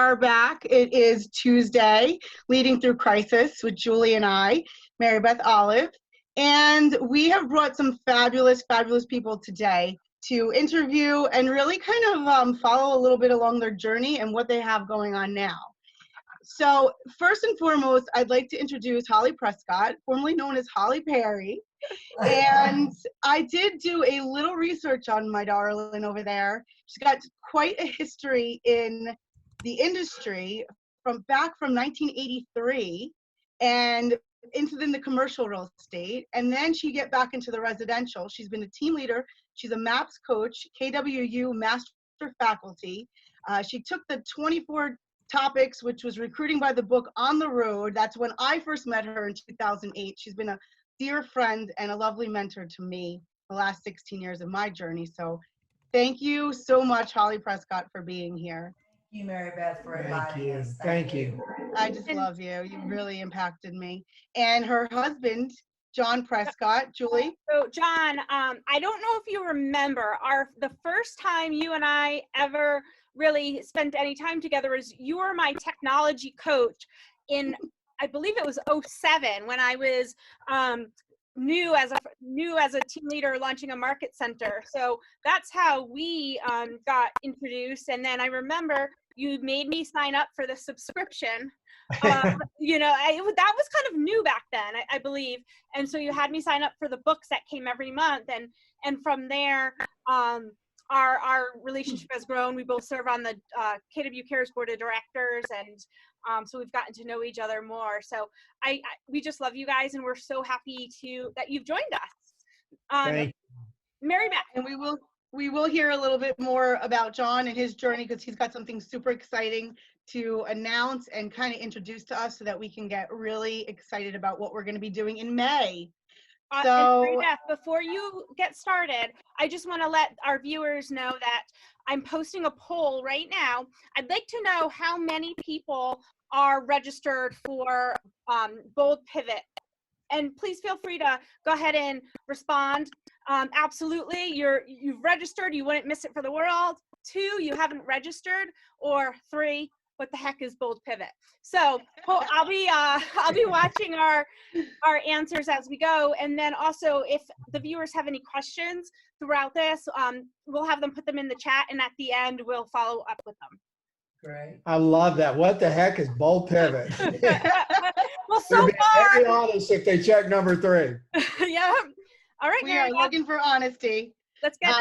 are back. It is Tuesday, Leading Through Crisis with Julie and I, Mary Beth Olive. And we have brought some fabulous, fabulous people today to interview and really kind of follow a little bit along their journey and what they have going on now. So first and foremost, I'd like to introduce Holly Prescott, formerly known as Holly Perry. And I did do a little research on my darling over there. She's got quite a history in the industry from 1983 and into the commercial real estate. And then she get back into the residential. She's been a team leader. She's a MAPS coach, KWU master faculty. She took the 24 topics, which was recruiting by the book, on the road. That's when I first met her in 2008. She's been a dear friend and a lovely mentor to me the last 16 years of my journey. So thank you so much, Holly Prescott, for being here. Thank you, Mary Beth, for inviting us. Thank you. I just love you. You really impacted me. And her husband, John Prescott. Julie? So John, I don't know if you remember, the first time you and I ever really spent any time together was you were my technology coach in, I believe it was 2007, when I was new as a team leader launching a market center. So that's how we got introduced. And then I remember you made me sign up for the subscription. You know, that was kind of new back then, I believe. And so you had me sign up for the books that came every month. And from there, our relationship has grown. We both serve on the KW Cares Board of Directors, and so we've gotten to know each other more. So we just love you guys, and we're so happy that you've joined us. Mary Beth. And we will hear a little bit more about John and his journey, because he's got something super exciting to announce and kind of introduce to us so that we can get really excited about what we're going to be doing in May. So, and Beth, before you get started, I just want to let our viewers know that I'm posting a poll right now. I'd like to know how many people are registered for Bold Pivot. And please feel free to go ahead and respond. Absolutely, you've registered, you wouldn't miss it for the world. 2, you haven't registered. Or 3, what the heck is Bold Pivot? So I'll be watching our answers as we go. And then also, if the viewers have any questions throughout this, we'll have them put them in the chat, and at the end we'll follow up with them. Great. I love that. What the heck is Bold Pivot? Well, so far, very honest if they check number 3. Yeah. All right, we are looking for honesty. Let's get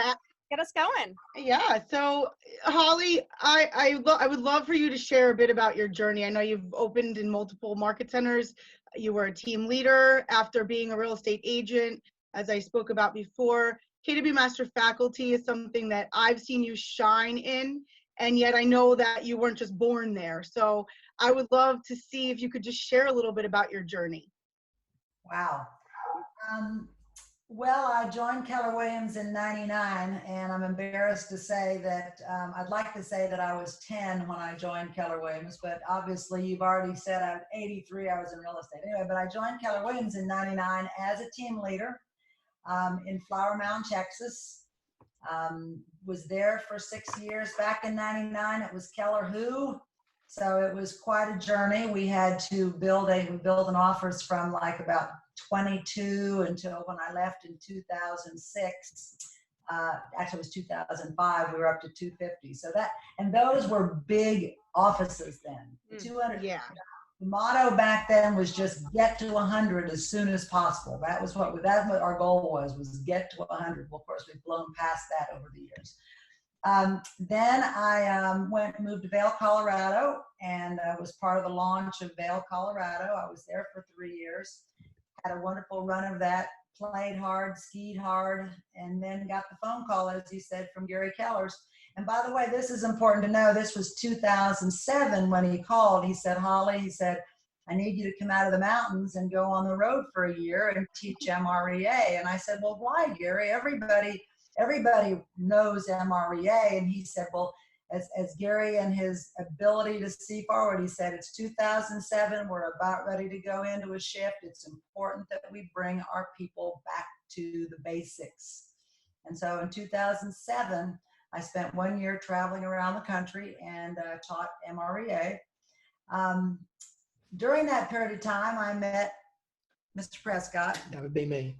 us going. Yeah. So Holly, I would love for you to share a bit about your journey. I know you've opened in multiple market centers. You were a team leader after being a real estate agent, as I spoke about before. KW Master Faculty is something that I've seen you shine in, and yet I know that you weren't just born there. So I would love to see if you could just share a little bit about your journey. Wow. Well, I joined Keller Williams in '99, and I'm embarrassed to say that I'd like to say that I was 10 when I joined Keller Williams, but obviously you've already said I'm 83, I was in real estate. Anyway, but I joined Keller Williams in '99 as a team leader in Flower Mound, Texas. Was there for 6 years. Back in '99, it was Keller Who. So it was quite a journey. We had to build an office from like about 22 until when I left in 2006. Actually, it was 2005. We were up to 250. So those were big offices then. 200. Yeah. The motto back then was just get to 100 as soon as possible. That's what our goal was get to 100. Well, of course, we've blown past that over the years. Then I moved to Vail, Colorado, and was part of the launch of Vail, Colorado. I was there for 3 years, had a wonderful run of that, played hard, skied hard, and then got the phone call, as you said, from Gary Keller's. And by the way, this is important to know, this was 2007 when he called. He said, Holly, he said, I need you to come out of the mountains and go on the road for a year and teach MREA. And I said, well, why, Gary? Everybody knows MREA. And he said, well, as Gary and his ability to see forward, he said, it's 2007. We're about ready to go into a shift. It's important that we bring our people back to the basics. And so in 2007, I spent 1 year traveling around the country and taught MREA. During that period of time, I met Mr. Prescott. That would be me.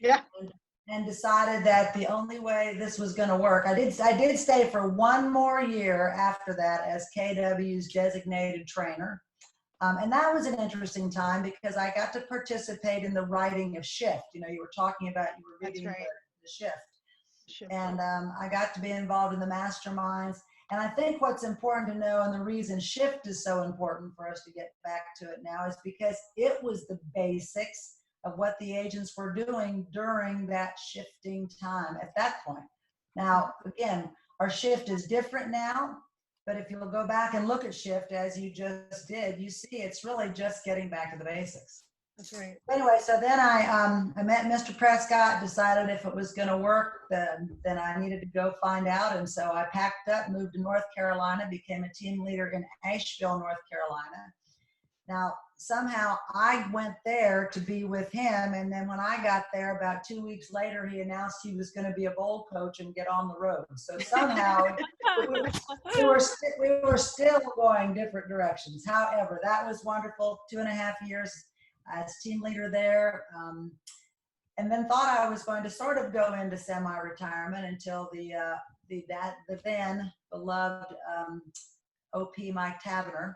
Yeah. And decided that the only way this was going to work, I did stay for 1 more year after that as KW's designated trainer. And that was an interesting time because I got to participate in the writing of Shift. You know, you were talking about, you were reading the Shift. And I got to be involved in the masterminds. And I think what's important to know, and the reason Shift is so important for us to get back to it now, is because it was the basics of what the agents were doing during that shifting time at that point. Now, again, our Shift is different now, but if you'll go back and look at Shift as you just did, you see it's really just getting back to the basics. That's right. Anyway, so then I met Mr. Prescott, decided if it was going to work, then I needed to go find out. And so I packed up, moved to North Carolina, became a team leader in Asheville, North Carolina. Now, somehow I went there to be with him. And then when I got there, about 2 weeks later, he announced he was going to be a bowl coach and get on the road. So somehow we were still going different directions. However, that was wonderful. 2.5 years as team leader there. And then thought I was going to sort of go into semi-retirement until the then beloved OP Mike Tavener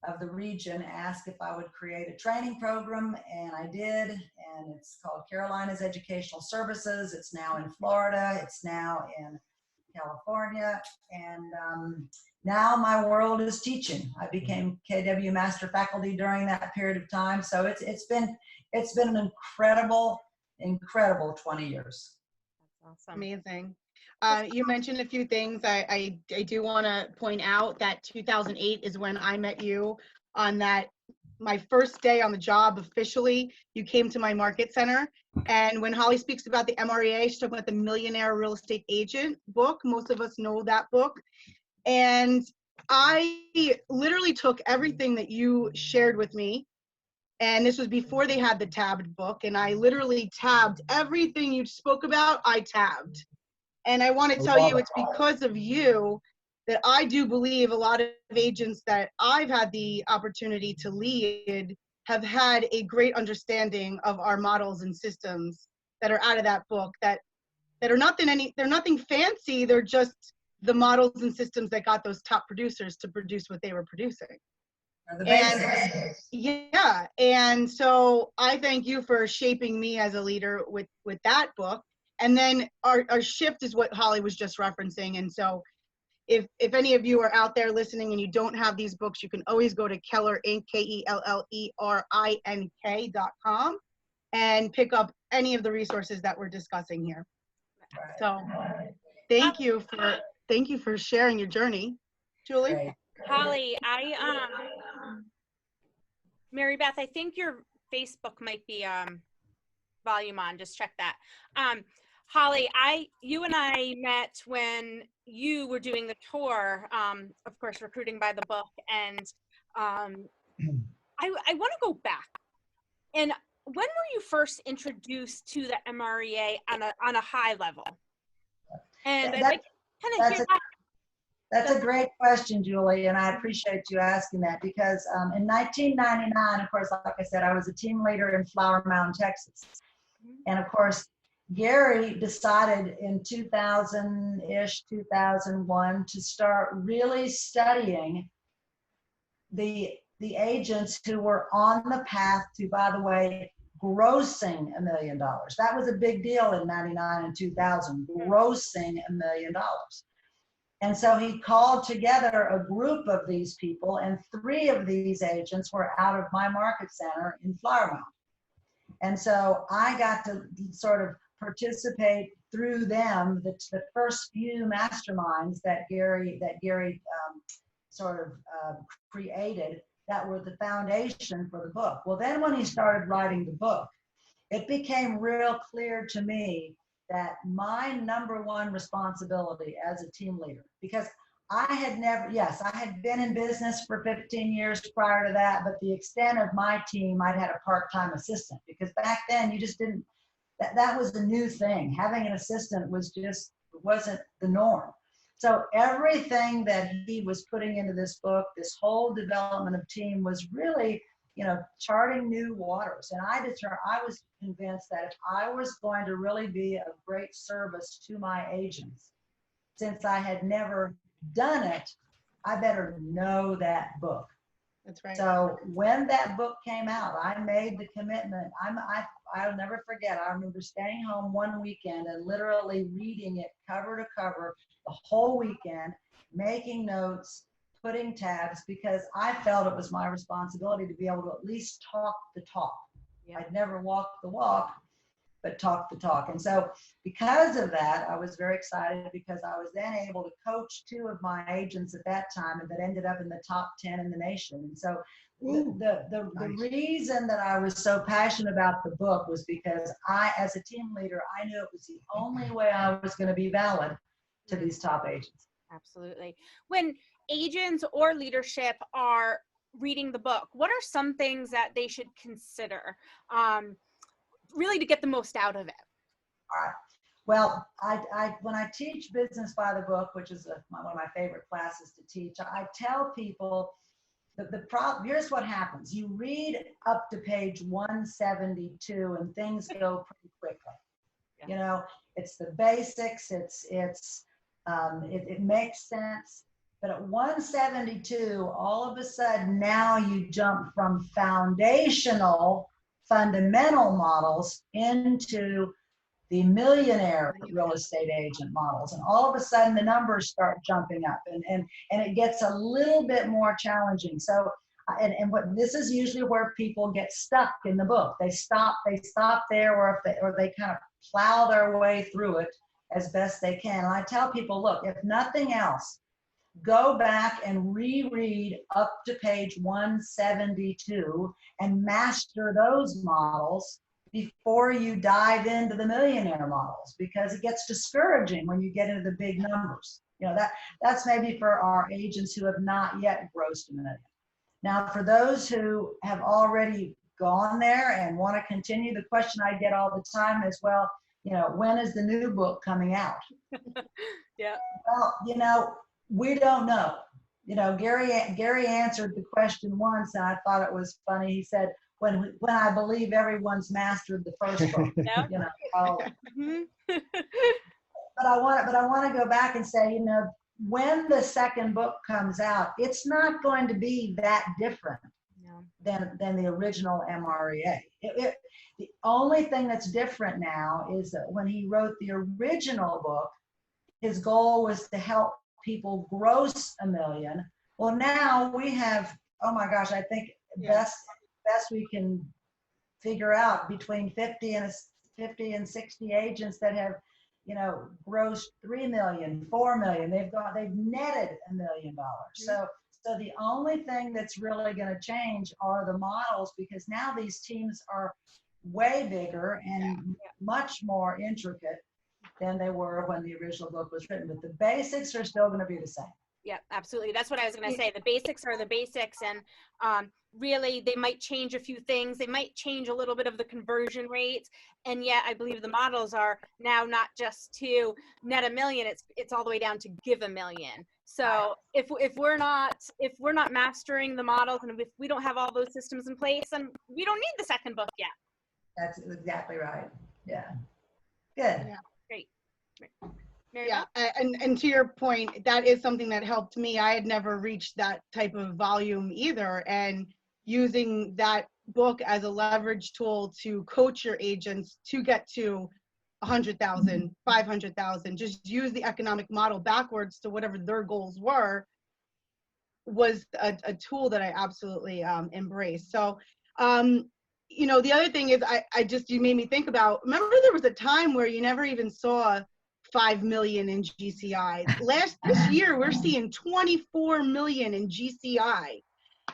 of the region asked if I would create a training program, and I did, and it's called Carolina's Educational Services. It's now in Florida, it's now in California, and now my world is teaching. I became KW Master Faculty during that period of time, so it's been an incredible 20 years. That's awesome. Amazing. You mentioned a few things. I do want to point out that 2008 is when I met you on my first day on the job officially. You came to my market center. And when Holly speaks about the MREA, she's talking about the Millionaire Real Estate Agent book. Most of us know that book. And I literally took everything that you shared with me. And this was before they had the tabbed book. And I literally tabbed everything you spoke about, I tabbed. And I want to tell you, it's because of you that I do believe a lot of agents that I've had the opportunity to lead have had a great understanding of our models and systems that are out of that book that are they're nothing fancy. They're just the models and systems that got those top producers to produce what they were producing. And yeah, and so I thank you for shaping me as a leader with that book. And then our Shift is what Holly was just referencing. And so if any of you are out there listening and you don't have these books, you can always go to Keller Inc., KELLERINK.com and pick up any of the resources that we're discussing here. So thank you for sharing your journey. Julie? Great. Holly, Mary Beth, I think your Facebook might be volume on. Just check that. Holly, you and I met when you were doing the tour, of course, recruiting by the book, and I want to go back. And when were you first introduced to the MREA on a high level? And I'd like to kind of hear that. That's a great question, Julie, and I appreciate you asking that because in 1999, of course, like I said, I was a team leader in Flower Mound, Texas. And of course, Gary decided in 2000-ish, 2001 to start really studying the agents who were on the path to, by the way, grossing $1 million. That was a big deal in 99 and 2000, grossing $1 million. And so he called together a group of these people, and 3 of these agents were out of my market center in Flower Mound. And so I got to sort of participate through them, the first few masterminds that Gary sort of created that were the foundation for the book. Well, then when he started writing the book, it became real clear to me that my number one responsibility as a team leader, because I had been in business for 15 years prior to that, but the extent of my team, I'd had a part-time assistant because back then you just didn't, that was a new thing. Having an assistant wasn't the norm. So everything that he was putting into this book, this whole development of team was really, charting new waters. And I was convinced that if I was going to really be of great service to my agents, since I had never done it, I better know that book. That's right. So when that book came out, I made the commitment. I'll never forget. I remember staying home one weekend and literally reading it cover to cover the whole weekend, making notes, putting tabs, because I felt it was my responsibility to be able to at least talk the talk. Yeah. I'd never walked the walk, but talk the talk. And so because of that, I was very excited, because I was then able to coach 2 of my agents at that time, and that ended up in the top 10 in the nation. And so the reason that I was so passionate about the book was because I, as a team leader, I knew it was the only way I was going to be valid to these top agents. Absolutely. When agents or leadership are reading the book, what are some things that they should consider really to get the most out of it? All right. Well, I when I teach business by the book, which is one of my favorite classes to teach, I tell people that the problem, here's what happens. You read up to page 172 and things go pretty quickly. Yeah. It's the basics, it makes sense. But at 172, all of a sudden now you jump from fundamental models into the millionaire real estate agent models. And all of a sudden the numbers start jumping up, and it gets a little bit more challenging. So, and what this is usually where people get stuck in the book. They stop there, or they kind of plow their way through it as best they can. And I tell people, look, if nothing else, go back and reread up to page 172 and master those models before you dive into the millionaire models, because it gets discouraging when you get into the big numbers. That's maybe for our agents who have not yet grossed $1 million. Now, for those who have already gone there and want to continue, the question I get all the time is, well, when is the new book coming out? Yeah. Well, we don't know. Gary answered the question once, and I thought it was funny. He said, when I believe everyone's mastered the first book. Yeah. But I want to go back and say, when the second book comes out, it's not going to be that different than the original MREA. The only thing that's different now is that when he wrote the original book, his goal was to help people gross $1 million. Well, now we have, oh my gosh, I think best we can figure out between 50 and 60 agents that have, grossed $3 million, $4 million. They've netted $1 million. So the only thing that's really going to change are the models, because now these teams are way bigger and much more intricate than they were when the original book was written. But the basics are still going to be the same. Yeah, absolutely. That's what I was going to say. The basics are the basics, and really they might change a few things. They might change a little bit of the conversion rates, and yet I believe the models are now not just to net $1 million. It's all the way down to give $1 million. So if we're not mastering the models, and if we don't have all those systems in place, then we don't need the second book yet. That's exactly right. Yeah. Good. Yeah. Great. Yeah, and to your point, that is something that helped me. I had never reached that type of volume either, and using that book as a leverage tool to coach your agents to get to 100,000, 500,000, just use the economic model backwards to whatever their goals were, was a tool that I absolutely embraced. So, the other thing is, you made me think about, remember there was a time where you never even saw 5 million in GCI. This year, we're seeing 24 million in GCI.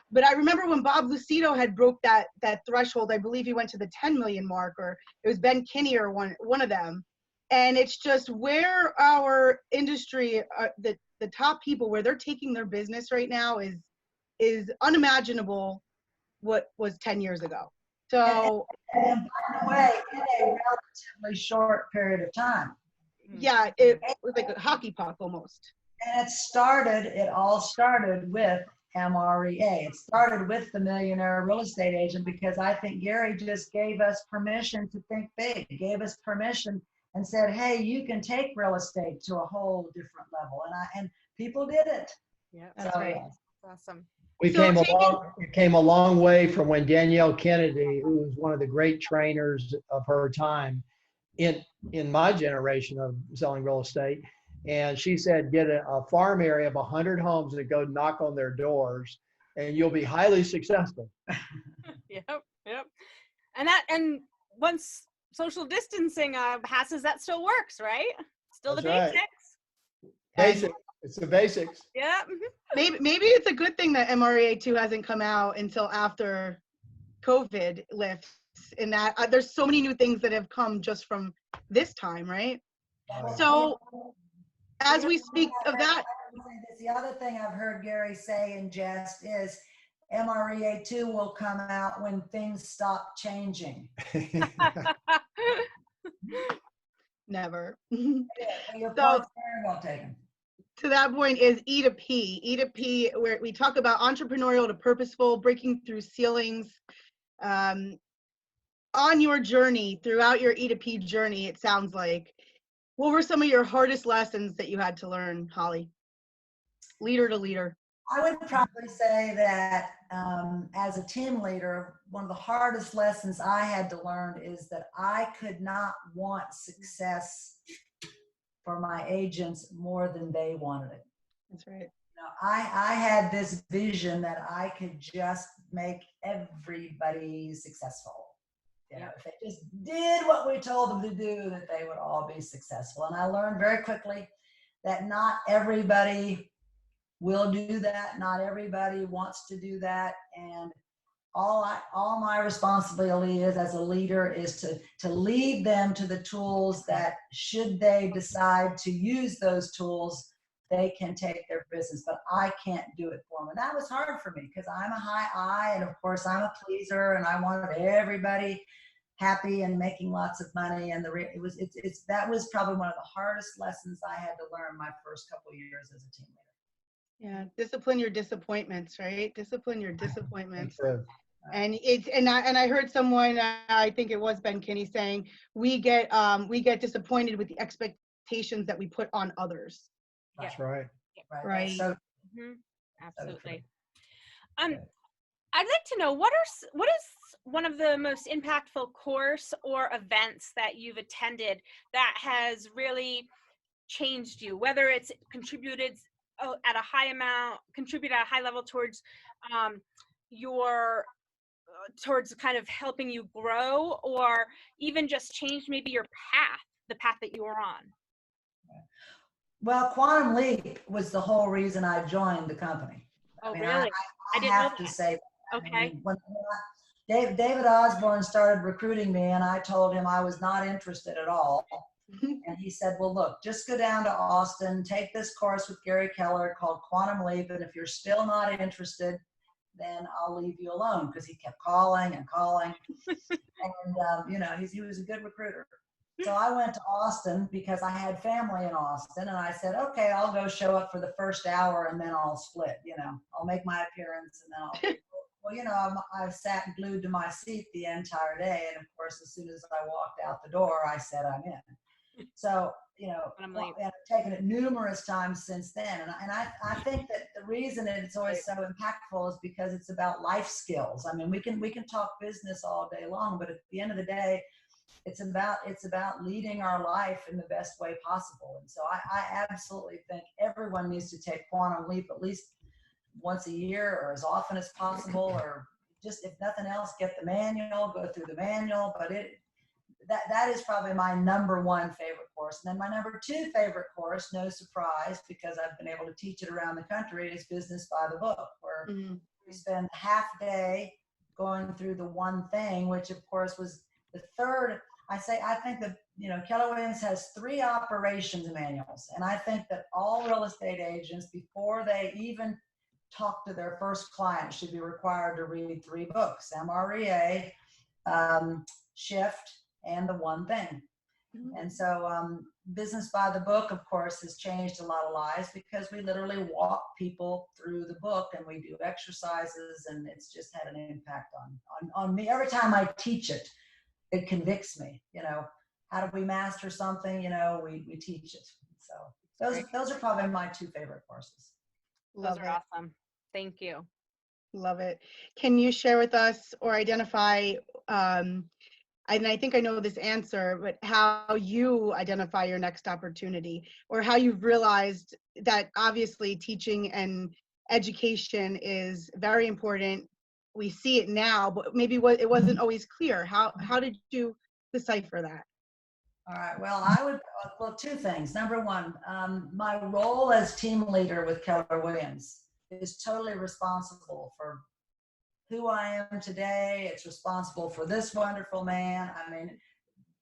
But I remember when Bob Lucido had broke that threshold, I believe he went to the 10 million mark, or it was Ben Kinney or one of them. And it's just where our industry, the top people, where they're taking their business right now is unimaginable what was 10 years ago. So, and by the way, in a relatively short period of time. Yeah, it was like a hockey puck almost. And it all started with MREA. It started with the Millionaire Real Estate Agent because I think Gary just gave us permission to think big, gave us permission and said, hey, you can take real estate to a whole different level. And people did it. Yeah, That's right. Yes. awesome. We So came a long way from when Danielle Kennedy, who was one of the great trainers of her time in my generation of selling real estate. And she said, get a farm area of 100 homes and go knock on their doors and you'll be highly successful. Yep. And once social distancing passes, that still works, right? Still the That's right. basics. Basic. It's the basics. Yeah. maybe it's a good thing that MREA 2 hasn't come out until after COVID lifts, in that there's so many new things that have come just from this time, right? So as we speak of that, The other thing I've heard Gary say in jest is MREA 2 will come out when things stop changing. never. Your So point's very well taken. to that point is E to P. E to P, where we talk about entrepreneurial to purposeful, breaking through ceilings. On your journey, throughout your E to P journey, it sounds like, what were some of your hardest lessons that you had to learn, Holly? Leader to leader. I would probably say that as a team leader, one of the hardest lessons I had to learn is that I could not want success for my agents more than they wanted it. That's right. I had this vision that I could just make everybody successful. If they just did what we told them to do, that they would all be successful. And I learned very quickly that not everybody will do that. Not everybody wants to do that. And all my responsibility is as a leader is to lead them to the tools that, should they decide to use those tools, they can take their business, but I can't do it for them. And that was hard for me because I'm a high I, and of course I'm a pleaser, and I wanted everybody happy and making lots of money. And that was probably one of the hardest lessons I had to learn my first couple of years as a team leader. Yeah, discipline your disappointments, right? Discipline your disappointments. True. And I heard someone, I think it was Ben Kinney, saying we get disappointed with the expectations that we put on others. That's right. Right. So, Absolutely. I'd like to know what is one of the most impactful course or events that you've attended that has really changed you, whether it's contributed at a high level towards towards kind of helping you grow, or even just changed maybe the path that you were on. Well, Quantum Leap was the whole reason I joined the company. Oh, I really? I didn't have know to that. say that. Okay. I mean, when David Osborne started recruiting me, and I told him I was not interested at all. And he said, well, look, just go down to Austin, take this course with Gary Keller called Quantum Leap, and if you're still not interested, then I'll leave you alone, because he kept calling and calling. And, he was a good recruiter. So I went to Austin because I had family in Austin, and I said, okay, I'll go show up for the first hour and then I'll split, I'll make my appearance and then I'll well, I sat glued to my seat the entire day. And of course, as soon as I walked out the door, I said, I'm in. So, and I've taken it numerous times since then. And I think that the reason it's always so impactful is because it's about life skills. I mean, we can talk business all day long, but at the end of the day, it's about leading our life in the best way possible. And so I absolutely think everyone needs to take Quantum Leap at least once a year or as often as possible, or just, if nothing else, get the manual, go through the manual. But that is probably my number one favorite course. And then my number two favorite course, no surprise, because I've been able to teach it around the country, is Business by the Book, where we spend half a day going through the one thing, which of course was the third. I think that, Keller Williams has 3 operations manuals. And I think that all real estate agents, before they even talk to their first client, should be required to read 3 books: MREA, Shift, and The One Thing. And so Business by the Book, of course, has changed a lot of lives because we literally walk people through the book and we do exercises, and it's just had an impact on me. Every time I teach it, it convicts me. How do we master something? We teach it. So those are probably my two favorite courses. Those are awesome. Thank you. Love it. Can you share with us or identify, and I think I know this answer, but how you identify your next opportunity, or how you've realized that obviously teaching and education is very important. We see it now, but maybe it wasn't always clear. How did you decipher that? All right. Well, two things. Number one, my role as team leader with Keller Williams is totally responsible for who I am today. It's responsible for this wonderful man. I mean,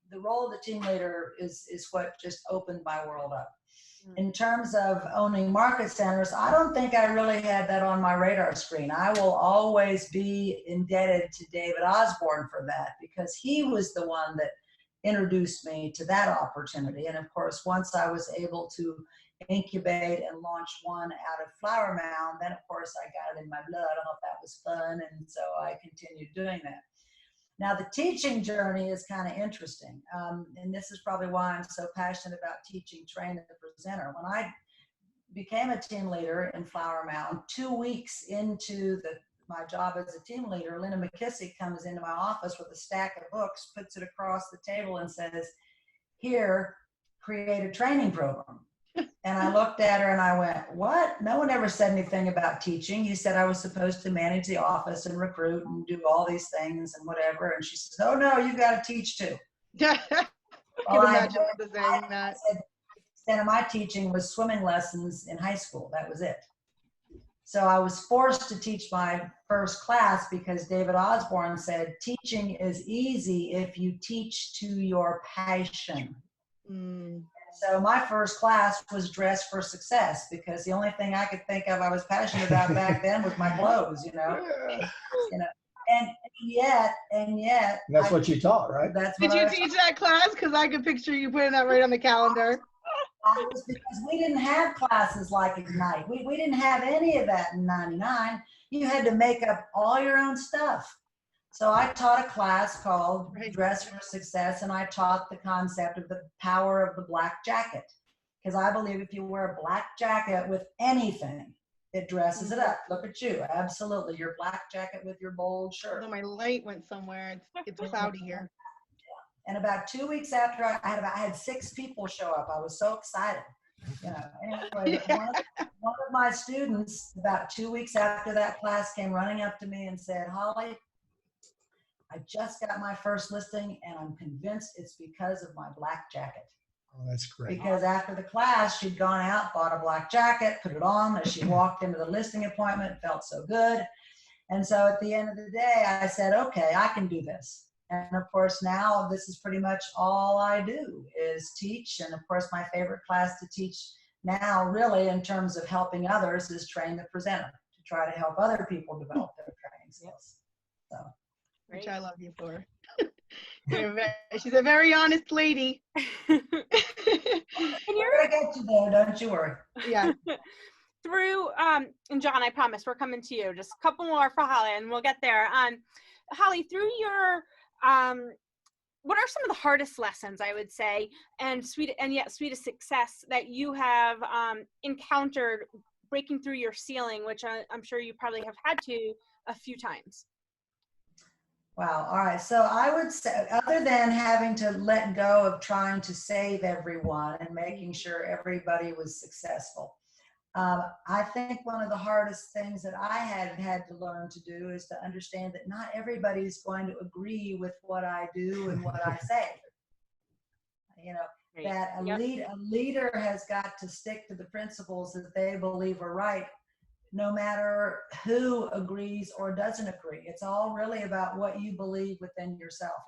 the role of the team leader is what just opened my world up. In terms of owning market centers, I don't think I really had that on my radar screen. I will always be indebted to David Osborne for that, because he was the one that introduced me to that opportunity. And of course, once I was able to incubate and launch one out of Flower Mound, then of course I got it in my blood. I thought that was fun, and so I continued doing that. Now the teaching journey is kind of interesting, and this is probably why I'm so passionate about teaching, train, and presenter. When I became a team leader in Flower Mound, 2 weeks into my job as a team leader, Linda McKissick comes into my office with a stack of books, puts it across the table and says, "Here, create a training program." And I looked at her and I went, "What? No one ever said anything about teaching. You said I was supposed to manage the office and recruit and do all these things and whatever." And she says, "Oh no, you got to teach too." I can imagine saying that. I said, the extent of my teaching was swimming lessons in high school. That was it. So I was forced to teach my first class because David Osborne said, "Teaching is easy if you teach to your passion." So my first class was Dress for Success, because the only thing I could think of I was passionate about back then was my clothes, and yet. And that's what you taught, right? Did you teach that class? Because I could picture you putting that right on the calendar. It was because we didn't have classes like Ignite. We didn't have any of that in '99. You had to make up all your own stuff. So I taught a class called Dress for Success, and I taught the concept of the power of the black jacket. Because I believe if you wear a black jacket with anything, it dresses it up. Look at you. Absolutely. Your black jacket with your bold shirt. Although my light went somewhere. It's cloudy here. And about 2 weeks after I had 6 people show up. I was so excited. Anyway, one of my students, about 2 weeks after that class, came running up to me and said, "Holly, I just got my first listing and I'm convinced it's because of my black jacket." Oh, that's great. Because after the class, she'd gone out, bought a black jacket, put it on as she walked into the listing appointment, felt so good. And so at the end of the day, I said, "Okay, I can do this." And of course, now this is pretty much all I do is teach. And of course, my favorite class to teach now, really, in terms of helping others, is Train the Presenter, to try to help other people develop their training skills. So, which I love you for. She's a very honest lady. And you're gonna get you there, don't you worry. Yeah. Through and John, I promise we're coming to you. Just a couple more for Holly, and we'll get there. Holly, through your what are some of the hardest lessons, I would say, and sweetest success that you have encountered breaking through your ceiling, which I'm sure you probably have had to a few times? Wow. All right. So I would say, other than having to let go of trying to save everyone and making sure everybody was successful, I think one of the hardest things that I had to learn to do is to understand that not everybody's going to agree with what I do and what I say. That a leader has got to stick to the principles that they believe are right, no matter who agrees or doesn't agree. It's all really about what you believe within yourself.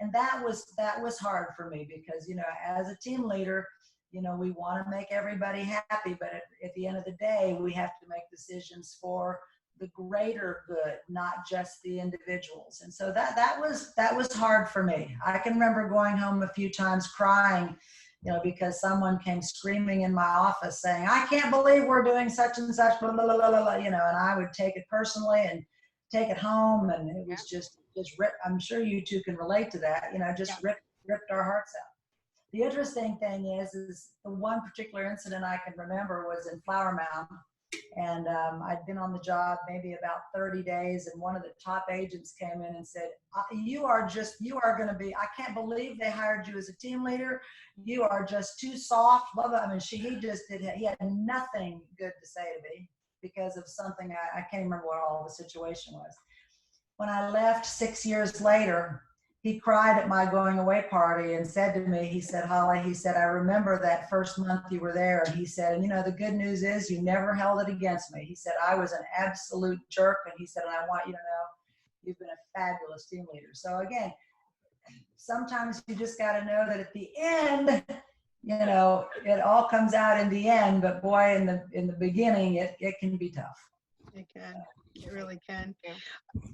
And that was hard for me because, as a team leader, we want to make everybody happy, but at the end of the day, we have to make decisions for the greater good, not just the individuals. And so that was hard for me. I can remember going home a few times crying, because someone came screaming in my office saying, "I can't believe we're doing such and such, blah, blah, blah, blah, blah," and I would take it personally and take it home. And it was just ripped. I'm sure you two can relate to that, ripped our hearts out. The interesting thing is the one particular incident I can remember was in Flower Mound. And I'd been on the job maybe about 30 days, and one of the top agents came in and said, you are going to be, I can't believe they hired you as a team leader. You are just too soft, blah, blah. I mean, he had nothing good to say to me because of something, I can't remember what all the situation was. When I left 6 years later, he cried at my going away party and said to me, he said, "Holly," he said, "I remember that first month you were there." And he said, "And the good news is you never held it against me." He said, "I was an absolute jerk." And he said, "And I want you to know you've been a fabulous team leader." So again, sometimes you just got to know that at the end, it all comes out in the end, but boy, in the beginning, it can be tough. It can. It really can.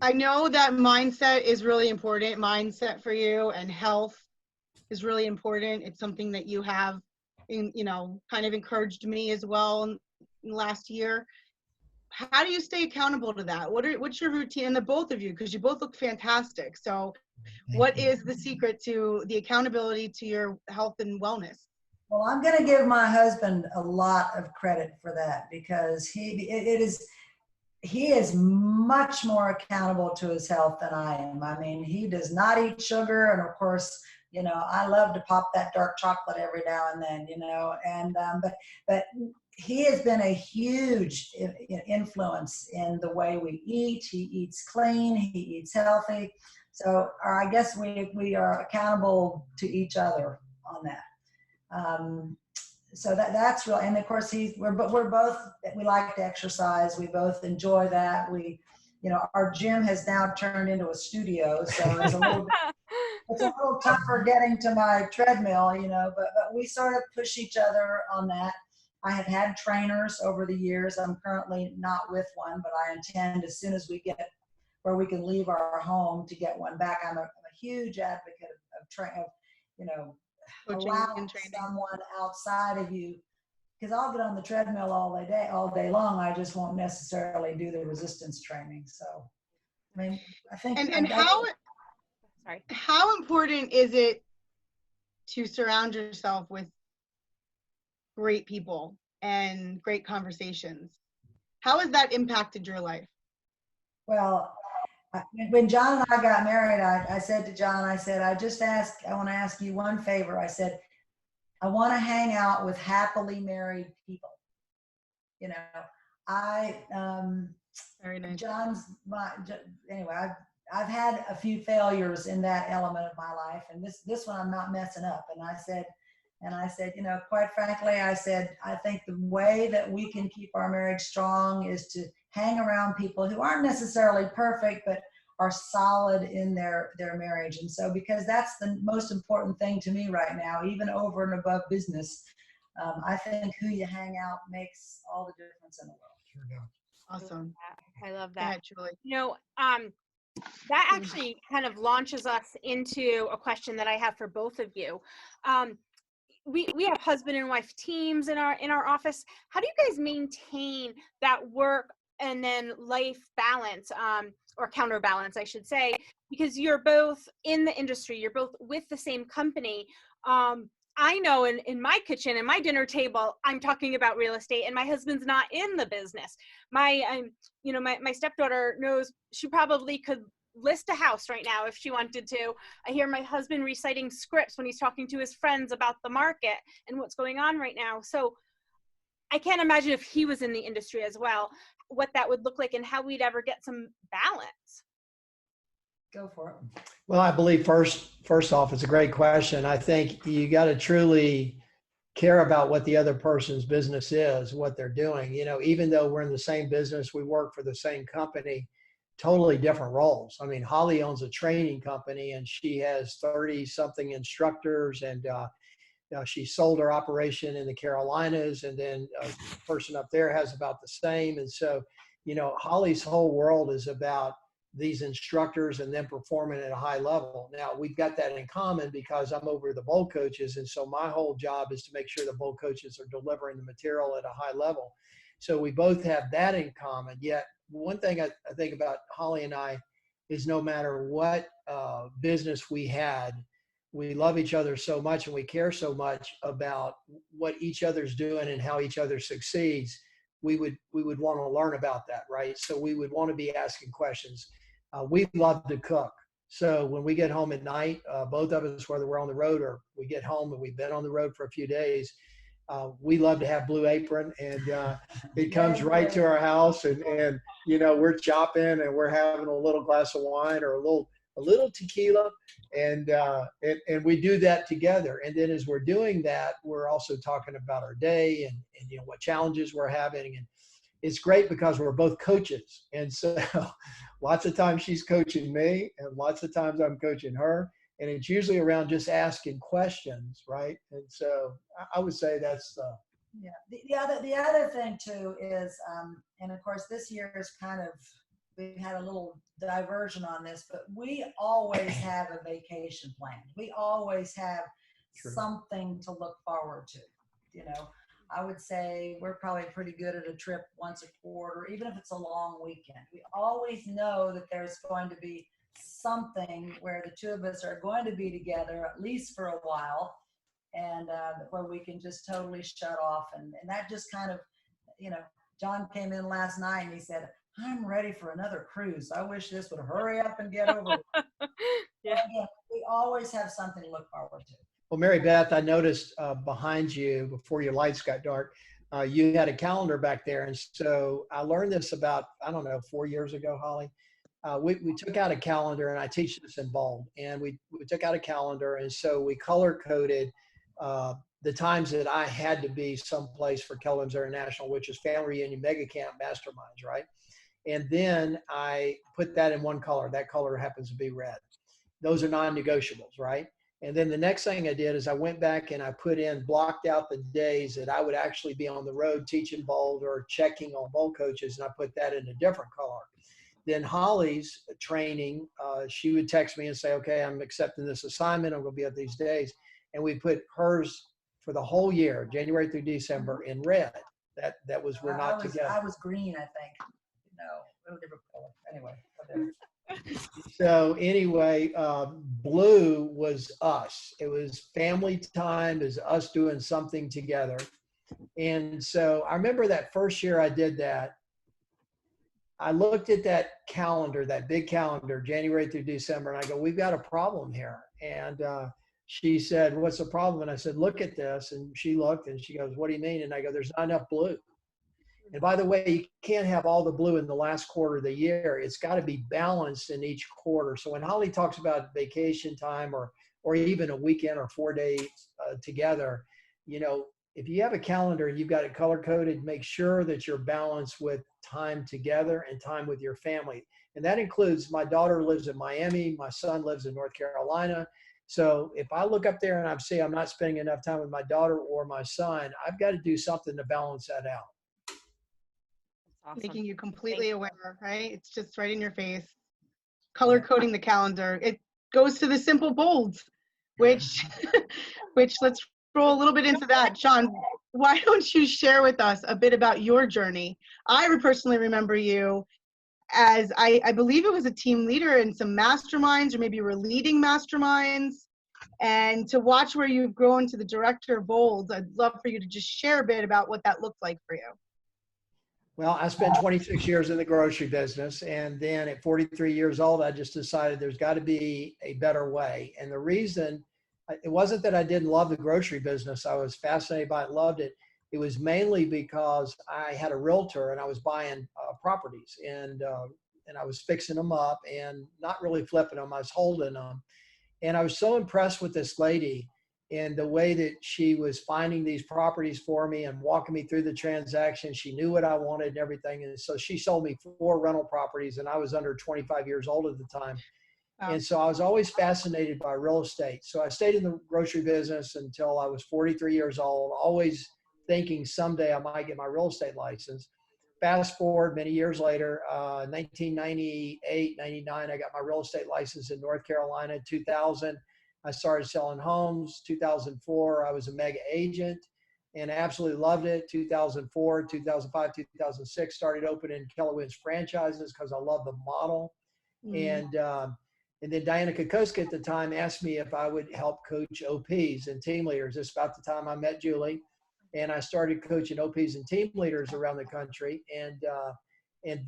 I know that mindset is really important. Mindset for you and health is really important. It's something that you have, kind of encouraged me as well in the last year. How do you stay accountable to that? What's your routine? And the both of you, because you both look fantastic. So what is the secret to the accountability to your health and wellness? Well, I'm going to give my husband a lot of credit for that, because he is much more accountable to his health than I am. I mean, he does not eat sugar. And of course, I love to pop that dark chocolate every now and then, but he has been a huge influence in the way we eat. He eats clean, he eats healthy. So I guess we are accountable to each other on that. So that's real. And of course we're both, we like to exercise. We both enjoy that. Our gym has now turned into a studio. So it's a little tougher getting to my treadmill, but we sort of push each other on that. I have had trainers over the years. I'm currently not with one, but I intend, as soon as we get where we can leave our home, to get one back. I'm a huge advocate of allowing someone outside of you, because I'll get on the treadmill all day long. I just won't necessarily do the resistance training. So, I mean, I think. And how important is it to surround yourself with great people and great conversations? How has that impacted your life? Well, when John and I got married, I said to John, I said, I want to ask you one favor. I said, I want to hang out with happily married people. Very nice. Anyway, I've had a few failures in that element of my life, and this one I'm not messing up. And I said, quite frankly, I said, I think the way that we can keep our marriage strong is to hang around people who aren't necessarily perfect, but are solid in their marriage. And so, because that's the most important thing to me right now, even over and above business, I think who you hang out makes all the difference in the world. Sure does. Awesome. I love that. Julie. That actually kind of launches us into a question that I have for both of you. We have husband and wife teams in our office. How do you guys maintain that work and then life balance, or counterbalance, I should say, because you're both in the industry, you're both with the same company. I know in my kitchen and my dinner table, I'm talking about real estate, and my husband's not in the business. My stepdaughter knows she probably could list a house right now if she wanted to. I hear my husband reciting scripts when he's talking to his friends about the market and what's going on right now. So I can't imagine, if he was in the industry as well, what that would look like and how we'd ever get some balance. Go for it. Well, I believe first off, it's a great question. I think you got to truly care about what the other person's business is, what they're doing. Even though we're in the same business, we work for the same company, totally different roles. I mean, Holly owns a training company, and she has 30 something instructors, and she sold her operation in the Carolinas, and then a person up there has about the same. And so Holly's whole world is about these instructors and them performing at a high level. Now we've got that in common because I'm over the bowl coaches. And so my whole job is to make sure the bowl coaches are delivering the material at a high level. So we both have that in common. Yet one thing I think about Holly and I is no matter what business we had, we love each other so much and we care so much about what each other's doing and how each other succeeds. We would want to learn about that, right? So we would want to be asking questions. We love to cook. So when we get home at night, both of us, whether we're on the road or we get home and we've been on the road for a few days, we love to have Blue Apron, and it comes right to our house, and we're chopping and we're having a little glass of wine or a little tequila, and we do that together. And then as we're doing that, we're also talking about our day and what challenges we're having. And it's great because we're both coaches. And so lots of times she's coaching me and lots of times I'm coaching her. And it's usually around just asking questions, right? And so I would say that's the other thing too is, and of course this year is we've had a little diversion on this, but we always have a vacation planned. We always have something to look forward to. I would say we're probably pretty good at a trip once a quarter, even if it's a long weekend. We always know that there's going to be something where the two of us are going to be together at least for a while, and where we can just totally shut off. And that just kind of, John came in last night and he said, I'm ready for another cruise. I wish this would hurry up and get over. Yeah. Again, we always have something to look forward to. Well, Mary Beth, I noticed behind you, before your lights got dark, you had a calendar back there. And so I learned this about, 4 years ago, Holly. We took out a calendar, and I teach this in Bold, and we took out a calendar. And so we color coded the times that I had to be someplace for Keller Williams International, which is Family Reunion Mega Camp Masterminds, right? And then I put that in one color. That color happens to be red. Those are non-negotiables, right? And then the next thing I did is I went back and I blocked out the days that I would actually be on the road teaching Bold or checking on Bold coaches, and I put that in a different color. Then Holly's training, she would text me and say, okay, I'm accepting this assignment. I'm going to be at these days. And we put hers for the whole year, January through December, in red. That was, we're not together. I was green, I think. No, a different color. Anyway, whatever. So anyway, blue was us. It was family time, is us doing something together. And so I remember that first year I did that, I looked at that calendar, that big calendar, January through December, and I go, we've got a problem here. And she said, what's the problem? And I said, look at this. And she looked and she goes, what do you mean? And I go, there's not enough blue. And by the way, you can't have all the blue in the last quarter of the year. It's got to be balanced in each quarter. So when Holly talks about vacation time or even a weekend or 4 days together, if you have a calendar and you've got it color coded, make sure that you're balanced with time together and time with your family. And that includes, my daughter lives in Miami, my son lives in North Carolina. So if I look up there and I see I'm not spending enough time with my daughter or my son, I've got to do something to balance that out. Awesome. Making you completely aware, right? It's just right in your face. Color coding the calendar. It goes to the simple bolds, which let's roll a little bit into that. Sean, why don't you share with us a bit about your journey? I personally remember you as, I believe it was a team leader in some masterminds, or maybe you were leading masterminds. And to watch where you've grown to the director of Bolds, I'd love for you to just share a bit about what that looked like for you. Well, I spent 26 years in the grocery business. And then at 43 years old, I just decided there's got to be a better way. And the reason, it wasn't that I didn't love the grocery business. I was fascinated by it, loved it. It was mainly because I had a realtor and I was buying properties and I was fixing them up and not really flipping them. I was holding them. And I was so impressed with this lady and the way that she was finding these properties for me and walking me through the transaction. She knew what I wanted and everything. And so she sold me 4 rental properties, and I was under 25 years old at the time. Wow. And so I was always fascinated by real estate. So I stayed in the grocery business until I was 43 years old, always thinking someday I might get my real estate license. fast forward many years later, 1998, 99, I got my real estate license in North Carolina. 2000, I started selling homes. 2004, I was a mega agent and absolutely loved it. 2004, 2005, 2006, started opening Keller Williams franchises because I love the model. And then Diana Kokoska at the time asked me if I would help coach OPs and team leaders. It's about the time I met Julie, and I started coaching OPs and team leaders around the country. And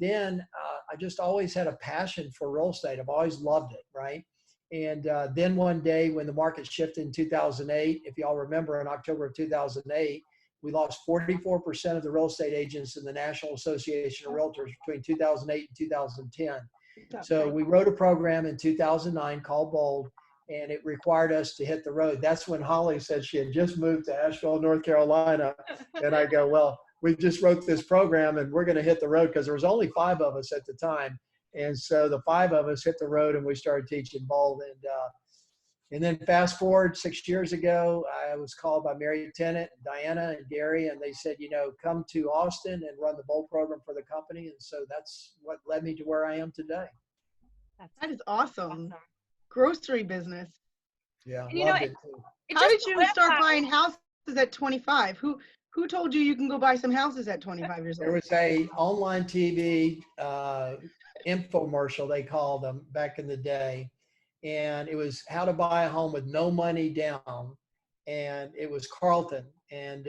then I just always had a passion for real estate. I've always loved it, right? And then one day when the market shifted in 2008, if y'all remember, in October of 2008, we lost 44% of the real estate agents in the National Association of Realtors between 2008 and 2010. So we wrote a program in 2009 called Bold, and it required us to hit the road. That's when Holly said she had just moved to Asheville, North Carolina. And I go, well, we just wrote this program and we're going to hit the road, because there was only 5 of us at the time. And so the 5 of us hit the road and we started teaching Bold. And then fast forward 6 years ago, I was called by Mary Tennant, Diana, and Gary, and they said, come to Austin and run the Bold program for the company. And so that's what led me to where I am today. That is awesome. Grocery business. Yeah, And loved it too. How did you start buying houses at 25? Who told you can go buy some houses at 25 years old? There was a online TV infomercial, they called them back in the day. And it was how to buy a home with no money down. And it was Carlton. And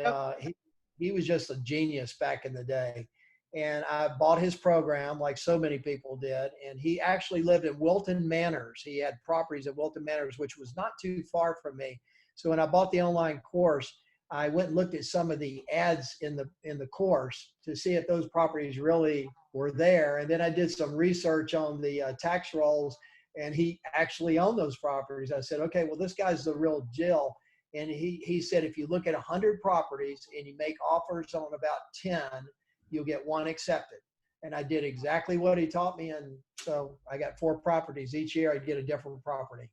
he was just a genius back in the day. And I bought his program like so many people did. And he actually lived in Wilton Manors. He had properties at Wilton Manors, which was not too far from me. So when I bought the online course, I went and looked at some of the ads in the course to see if those properties really were there. And then I did some research on the tax rolls, and he actually owned those properties. I said, okay, well, this guy's the real Jill. And he said, if you look at 100 properties and you make offers on about 10, you'll get 1 accepted. And I did exactly what he taught me. And so I got 4 properties. Each year I'd get a different property.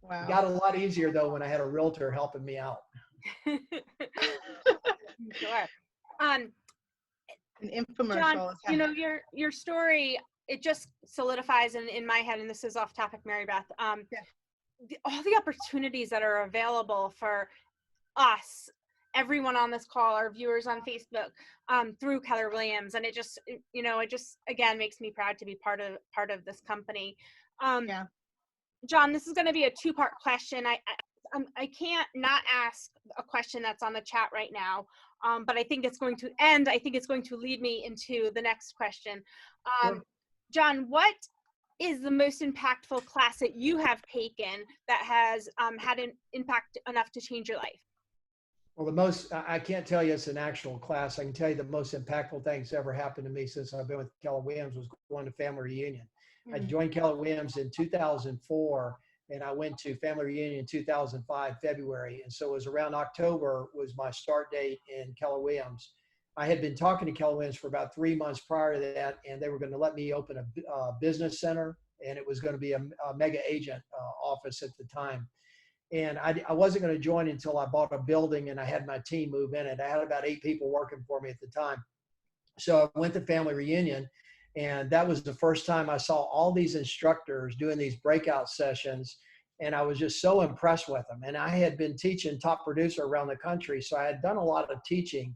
Wow. It got a lot easier though when I had a realtor helping me out. Sure. An infomercial. John, your story, it just solidifies in my head, and this is off topic, Mary Beth, all the opportunities that are available for us, everyone on this call, our viewers on Facebook, through Keller Williams. And it just again makes me proud to be part of this company. John, this is going to be a 2-part question. I can't not ask a question that's on the chat right now, but I think it's going to lead me into the next question. Sure. John, what is the most impactful class that you have taken that has had an impact enough to change your life? Well, I can't tell you it's an actual class. I can tell you the most impactful thing that's ever happened to me since I've been with Keller Williams was going to Family Reunion. I joined Keller Williams in 2004, and I went to Family Reunion in 2005, February. And so it was around October was my start date in Keller Williams. I had been talking to Keller Williams for about 3 months prior to that, and they were going to let me open a business center, and it was going to be a mega agent office at the time. And I wasn't going to join until I bought a building and I had my team move in it. I had about 8 people working for me at the time. So I went to Family Reunion, and that was the first time I saw all these instructors doing these breakout sessions. And I was just so impressed with them. And I had been teaching top producer around the country. So I had done a lot of teaching,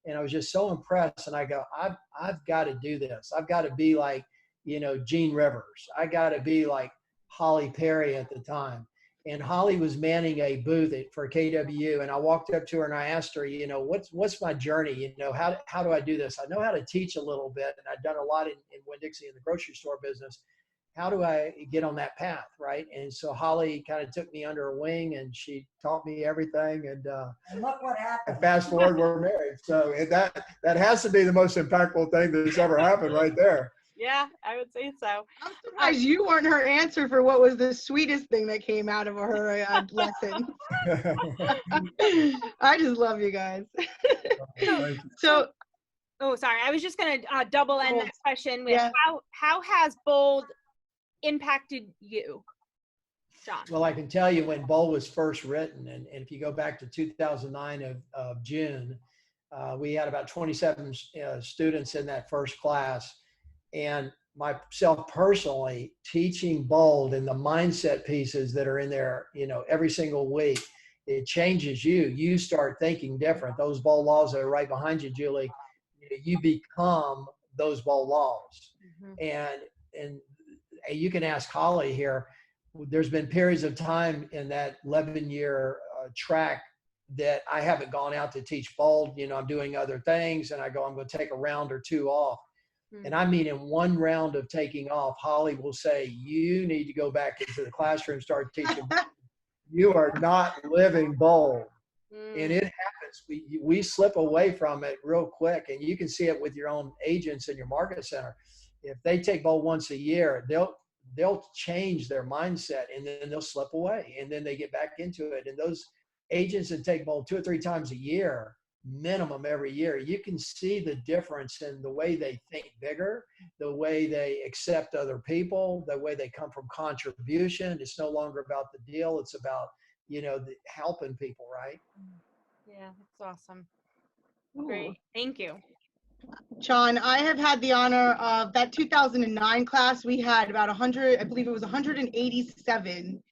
and I was just so impressed. And I go, I've got to do this. I've got to be like, Gene Rivers. I got to be like Holly Perry at the time. And Holly was manning a booth for KW. And I walked up to her and I asked her, what's my journey? How do I do this? I know how to teach a little bit, and I've done a lot in Winn-Dixie in the grocery store business. How do I get on that path, right? And so Holly kind of took me under her wing, and she taught me everything. And look what happened. Fast forward, we're married. So that has to be the most impactful thing that's ever happened right there. Yeah, I would say so. I'm surprised you weren't her answer for what was the sweetest thing that came out of her lesson. I just love you guys. So, sorry, I was just going to double end that question with how has Bold impacted you, John? Well, I can tell you when Bold was first written, and if you go back to 2009 of June, We had about 27 students in that first class. And myself personally, teaching bold and the mindset pieces that are in there, every single week, it changes you. You start thinking different. Those bold laws that are right behind you, Julie, you become those bold laws. And you can ask Holly here. There's been periods of time in that 11-year track that I haven't gone out to teach bold. I'm doing other things, and I'm going to take a round or two off. And I mean, in one round of taking off, Holly will say, you need to go back into the classroom, start teaching. You are not living bold. And it happens. We slip away from it real quick. And you can see it with your own agents in your market center. If they take bold once a year, they'll change their mindset, and then they'll slip away, and then they get back into it. And those agents that take bold 2 or 3 times a year, minimum every year, you can see the difference in the way they think bigger, the way they accept other people, the way they come from contribution. It's no longer about the deal. It's about, helping people, right? Yeah, that's awesome. Great. Thank you. John, I have had the honor of that 2009 class. We had about 100, I believe it was 187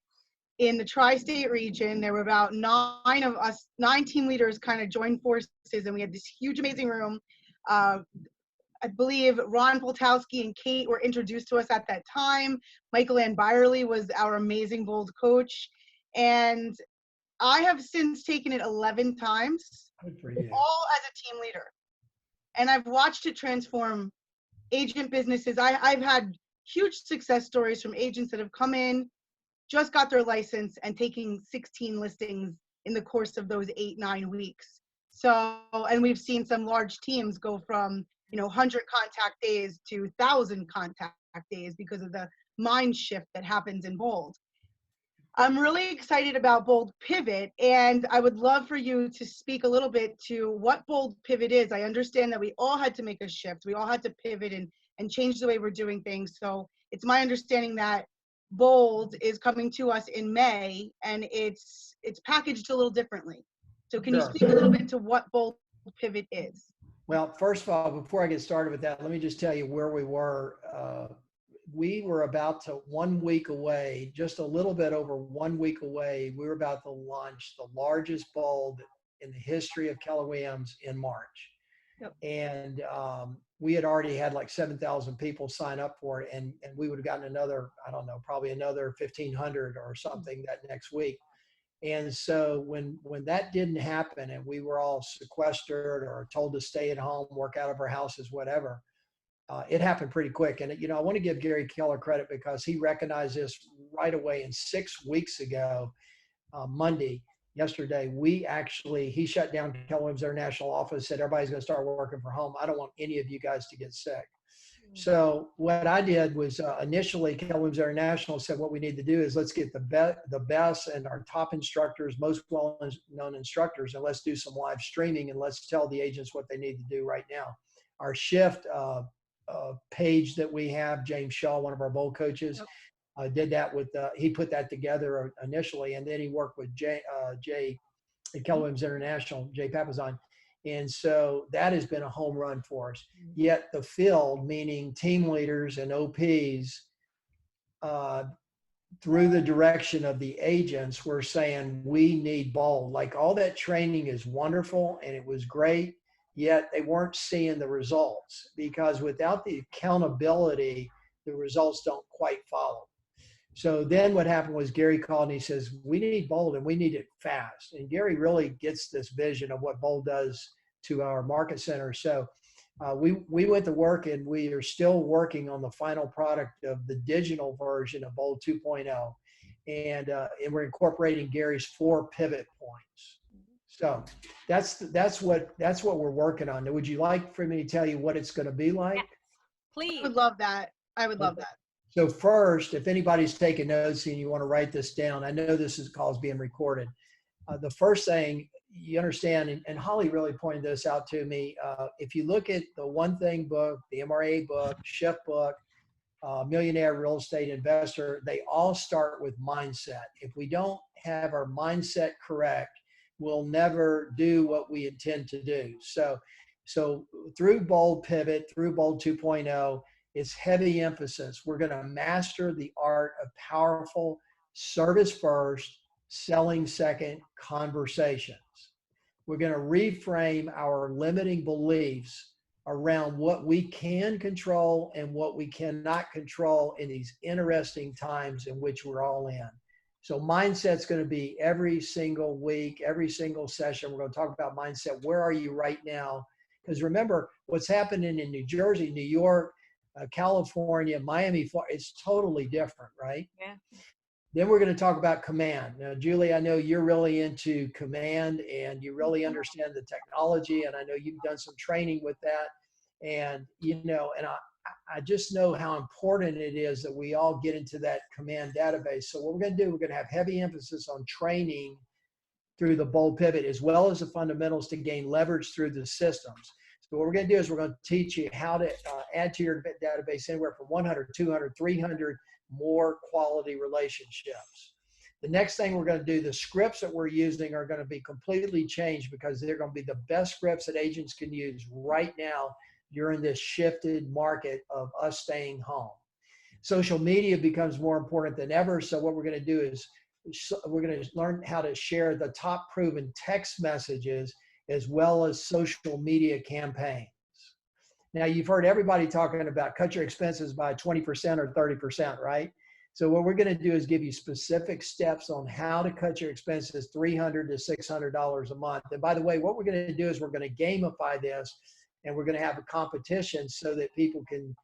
in the tri-state region. There were about 9 team leaders kind of joined forces, and we had this huge, amazing room. I believe Ron Poltowski and Kate were introduced to us at that time. Michael Ann Byerly was our amazing bold coach. And I have since taken it 11 times, Good for you. all as a team leader. And I've watched it transform agent businesses. I've had huge success stories from agents that have come in, just got their license, and taking 16 listings in the course of those 8-9 weeks. So, and we've seen some large teams go from 100 contact days to 1,000 contact days because of the mind shift that happens in bold. I'm really excited about Bold Pivot, and I would love for you to speak a little bit to what Bold Pivot is. I understand that we all had to make a shift. We all had to pivot and change the way we're doing things. So it's my understanding that Bold is coming to us in May, and it's packaged a little differently. So can you Sure. speak a little bit to what Bold Pivot is? Well, first of all, before I get started with that, let me just tell you where we were. We were about to 1 week away, just a little bit over 1 week away. We were about to launch the largest bold in the history of Keller Williams in March. Yep. And we had already had like 7,000 people sign up for it. And we would have gotten another, I don't know, probably another 1,500 or something that next week. And so when that didn't happen and we were all sequestered or told to stay at home, work out of our houses, whatever, it happened pretty quick. And, I want to give Gary Keller credit because he recognized this right away. And 6 weeks ago, yesterday, he shut down Keller Williams International office, said everybody's going to start working from home. I don't want any of you guys to get sick. So what I did was initially Keller Williams International said what we need to do is let's get the best and our top instructors, most well-known instructors, and let's do some live streaming and let's tell the agents what they need to do right now. Our shift page that we have, James Shaw, one of our bold coaches, did that with, he put that together initially, and then he worked with Jay at Keller Williams International, Jay Papazon. And so that has been a home run for us. Yet the field, meaning team leaders and OPs, through the direction of the agents, were saying, we need bold. Like all that training is wonderful and it was great, yet they weren't seeing the results because without the accountability, the results don't quite follow. So then what happened was Gary called and he says, we need bold and we need it fast. And Gary really gets this vision of what bold does to our market center. So we went to work and we are still working on the final product of the digital version of Bold 2.0. And we're incorporating Gary's 4 pivot points. So that's what we're working on. Now, would you like for me to tell you what it's going to be like? Yes, please. I would love that. I would love that. So first, if anybody's taking notes and you want to write this down, I know this call is being recorded. The first thing you understand, and Holly really pointed this out to me, if you look at the One Thing book, the MRA book, Shift book, Millionaire Real Estate Investor, they all start with mindset. If we don't have our mindset correct, we'll never do what we intend to do. So through Bold Pivot, through Bold 2.0, it's heavy emphasis. We're going to master the art of powerful service first, selling second conversations. We're going to reframe our limiting beliefs around what we can control and what we cannot control in these interesting times in which we're all in. So mindset's going to be every single week, every single session. We're going to talk about mindset. Where are you right now? Because remember, what's happening in New Jersey, New York, California, Miami, Florida, it's totally different, right? Yeah. Then we're going to talk about command. Now, Julie, I know you're really into command and you really understand the technology, and I know you've done some training with that. And, and I just know how important it is that we all get into that command database. So what we're going to do, we're going to have heavy emphasis on training through the Bold Pivot, as well as the fundamentals to gain leverage through the systems. So what we're going to do is we're going to teach you how to add to your database anywhere from 100, 200, 300 more quality relationships. The next thing we're going to do, the scripts that we're using are going to be completely changed because they're going to be the best scripts that agents can use right now during this shifted market of us staying home. Social media becomes more important than ever. So what we're going to do is we're going to learn how to share the top proven text messages as well as social media campaigns. Now, you've heard everybody talking about cut your expenses by 20% or 30%, right? So what we're going to do is give you specific steps on how to cut your expenses $300 to $600 a month. And by the way, what we're going to do is we're going to gamify this, and we're going to have a competition so that people can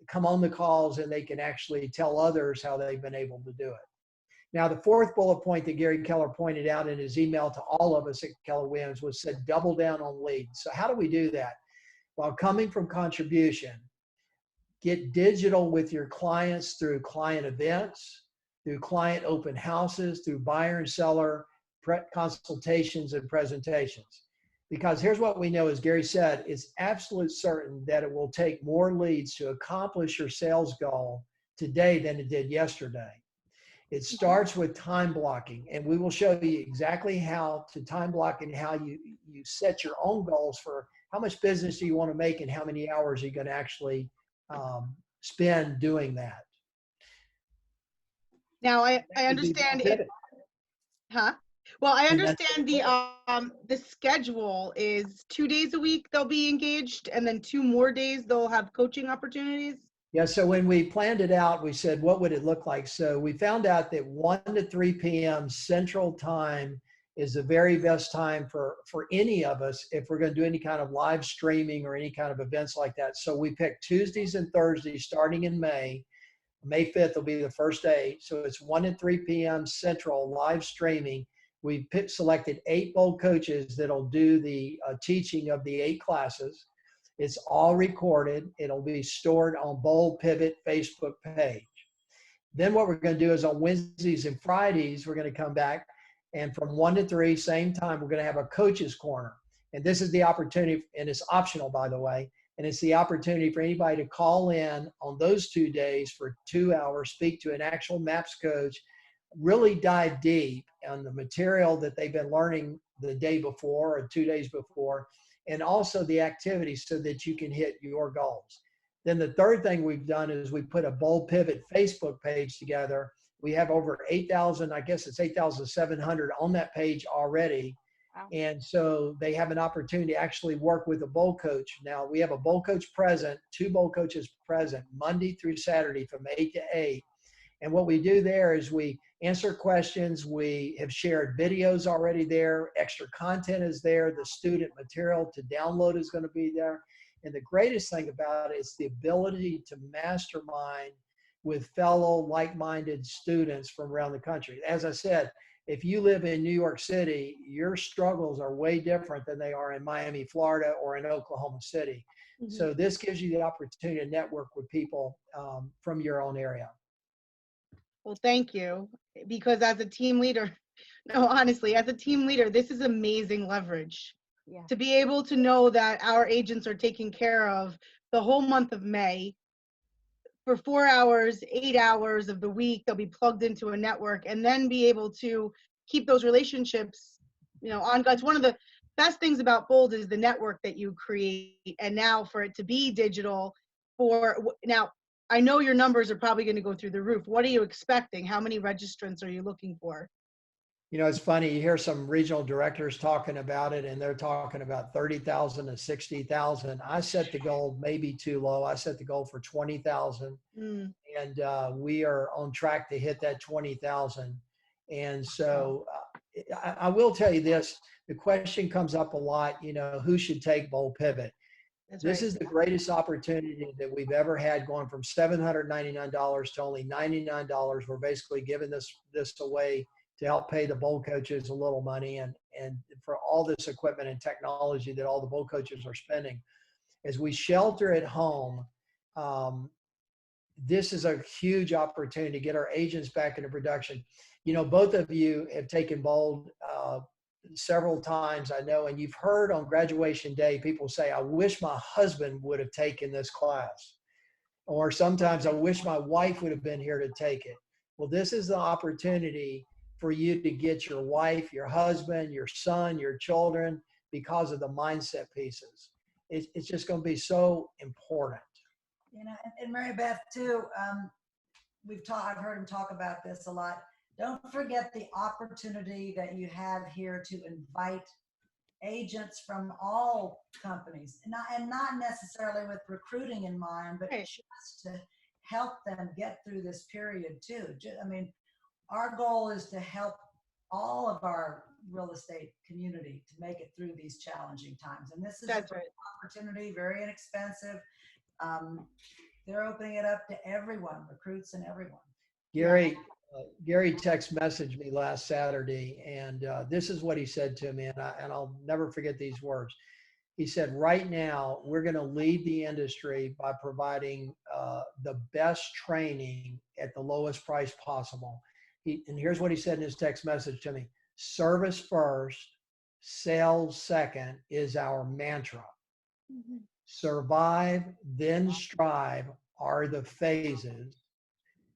come on the calls and they can actually tell others how they've been able to do it. Now, the fourth bullet point that Gary Keller pointed out in his email to all of us at Keller Williams was said, double down on leads. So how do we do that? While coming from contribution, get digital with your clients through client events, through client open houses, through buyer and seller consultations and presentations. Because here's what we know, as Gary said, it's absolute certain that it will take more leads to accomplish your sales goal today than it did yesterday. It starts with time blocking, and we will show you exactly how to time block and how you set your own goals for how much business do you want to make and how many hours are you going to actually spend doing that. Now I understand it. Huh? Well, I understand the schedule is 2 days a week they'll be engaged, and then 2 more days they'll have coaching opportunities. Yeah, so when we planned it out, we said, what would it look like? So we found out that 1 to 3 p.m. Central Time is the very best time for any of us if we're going to do any kind of live streaming or any kind of events like that. So we picked Tuesdays and Thursdays starting in May. May 5th will be the first day. So it's 1 to 3 p.m. Central live streaming. We selected 8 bold coaches that'll do the teaching of the 8 classes. It's all recorded. It'll be stored on Bold Pivot Facebook page. Then what we're going to do is on Wednesdays and Fridays, we're going to come back, and from 1 to 3, same time, we're going to have a coach's corner. And this is the opportunity, and it's optional, by the way, and it's the opportunity for anybody to call in on those 2 days for 2 hours, speak to an actual MAPS coach, really dive deep on the material that they've been learning the day before or 2 days before, and also the activities so that you can hit your goals. Then the third thing we've done is we put a Bold Pivot Facebook page together. We have over 8,000, I guess it's 8,700 on that page already. Wow. And so they have an opportunity to actually work with a bold coach. Now we have a bold coach present, 2 bold coaches present Monday through Saturday from 8 to 8. And what we do there is we answer questions. We have shared videos already there. Extra content is there. The student material to download is going to be there. And the greatest thing about it is the ability to mastermind with fellow like-minded students from around the country. As I said, if you live in New York City, your struggles are way different than they are in Miami, Florida, or in Oklahoma City. Mm-hmm. So this gives you the opportunity to network with people from your own area. Well, thank you. Because as a team leader, no, honestly, as a team leader, this is amazing leverage. Yeah. To be able to know that our agents are taken care of the whole month of May for 4 hours, 8 hours of the week, they'll be plugged into a network, and then be able to keep those relationships, it's one of the best things about Bold is the network that you create. And now for it to be digital now, I know your numbers are probably going to go through the roof. What are you expecting? How many registrants are you looking for? It's funny, you hear some regional directors talking about it, and they're talking about 30,000 to 60,000. I set the goal maybe too low. I set the goal for 20,000, and we are on track to hit that 20,000. And so I will tell you this, the question comes up a lot, who should take Bold Pivot? This is the greatest opportunity that we've ever had, going from $799 to only $99. We're basically giving this away to help pay the Bold coaches a little money and for all this equipment and technology that all the Bold coaches are spending. As we shelter at home, this is a huge opportunity to get our agents back into production. Both of you have taken Bold several times, I know, and you've heard on graduation day, people say, I wish my husband would have taken this class. Or sometimes I wish my wife would have been here to take it. Well, this is the opportunity for you to get your wife, your husband, your son, your children, because of the mindset pieces. It's just going to be so important. And Mary Beth too, I've heard him talk about this a lot. Don't forget the opportunity that you have here to invite agents from all companies, and not necessarily with recruiting in mind, but just to help them get through this period too. Our goal is to help all of our real estate community to make it through these challenging times. And this is a great opportunity, very inexpensive. They're opening it up to everyone, recruits and everyone. Gary text messaged me last Saturday, and this is what he said to me, and I'll never forget these words. He said, right now, we're going to lead the industry by providing the best training at the lowest price possible. And here's what he said in his text message to me: service first, sales second is our mantra. Mm-hmm. Survive, then strive are the phases.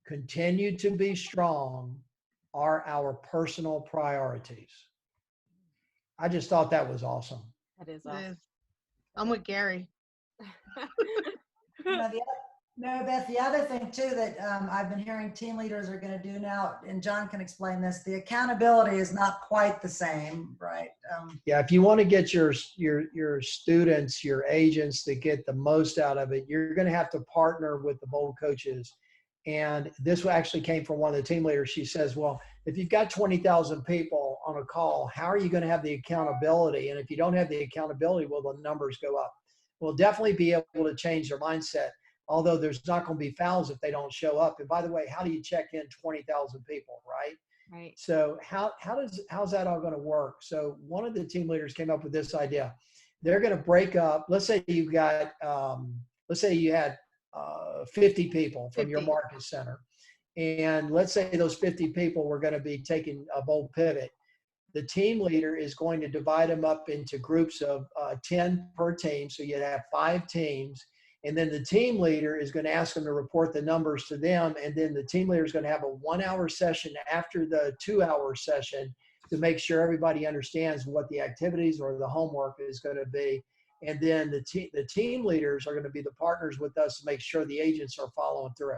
Continue to be strong are our personal priorities. I just thought that was awesome. That is awesome. I'm with Gary. Mary Beth, the other thing too that I've been hearing team leaders are going to do now, and John can explain this, the accountability is not quite the same, right? Yeah, if you want to get your students, your agents to get the most out of it, you're going to have to partner with the Bold coaches. And this actually came from one of the team leaders. She says, well, if you've got 20,000 people on a call, how are you going to have the accountability? And if you don't have the accountability, will the numbers go up? We'll definitely be able to change their mindset, although there's not going to be fouls if they don't show up. And by the way, how do you check in 20,000 people, right? Right. So how's that all going to work? So one of the team leaders came up with this idea. They're going to break up. Let's say you had 50 people from your market center. And let's say those 50 people were going to be taking a Bold Pivot. The team leader is going to divide them up into groups of 10 per team. So you'd have 5 teams. And then the team leader is going to ask them to report the numbers to them. And then the team leader is going to have a 1-hour session after the 2-hour session to make sure everybody understands what the activities or the homework is going to be. And then the team leaders are going to be the partners with us to make sure the agents are following through.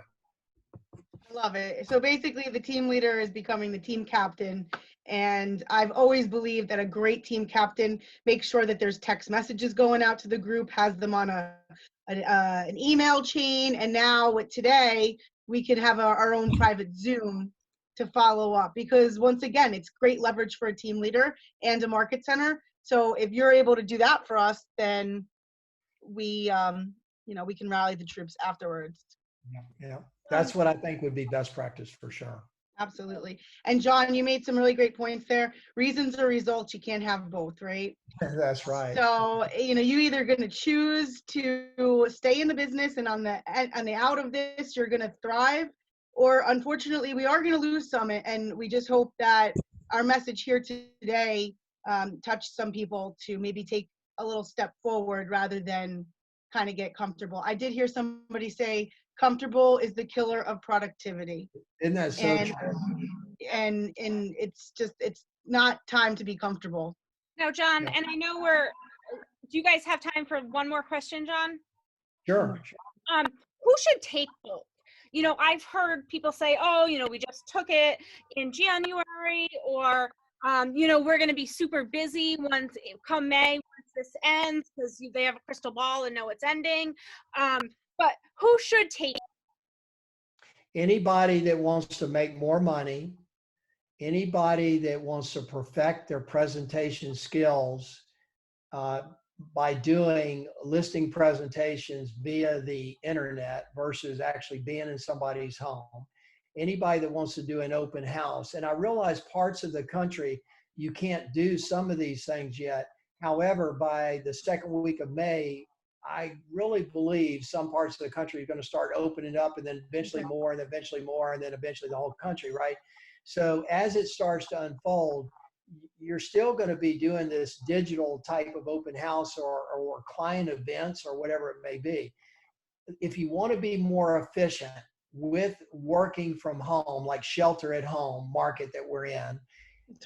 I love it. So basically the team leader is becoming the team captain. And I've always believed that a great team captain makes sure that there's text messages going out to the group, has them on an email chain. And now with today, we can have our own private Zoom to follow up, because once again, it's great leverage for a team leader and a market center. So if you're able to do that for us, then we can rally the troops afterwards. Yeah. That's what I think would be best practice for sure. Absolutely. And John, you made some really great points there. Reasons or results, you can't have both, right? That's right. So, you either going to choose to stay in the business and on the out of this, you're going to thrive, or unfortunately, we are going to lose some. And we just hope that our message here today touched some people to maybe take a little step forward rather than kind of get comfortable. I did hear somebody say, comfortable is the killer of productivity. Isn't that so true? And it's not time to be comfortable. Now, John, Yeah. and I know do you guys have time for one more question, John? Sure. Who should take both? You know, I've heard people say, oh, you know, we just took it in January, or, you know, we're going to be super busy come May, once this ends, because they have a crystal ball and know it's ending. But who should take it? Anybody that wants to make more money, anybody that wants to perfect their presentation skills by doing listing presentations via the internet versus actually being in somebody's home, anybody that wants to do an open house. And I realize parts of the country, you can't do some of these things yet. However, by the second week of May, I really believe some parts of the country are going to start opening up, and then eventually more, and eventually more, and then eventually the whole country, right? So as it starts to unfold, you're still going to be doing this digital type of open house or client events or whatever it may be. If you want to be more efficient with working from home, like shelter at home market that we're in,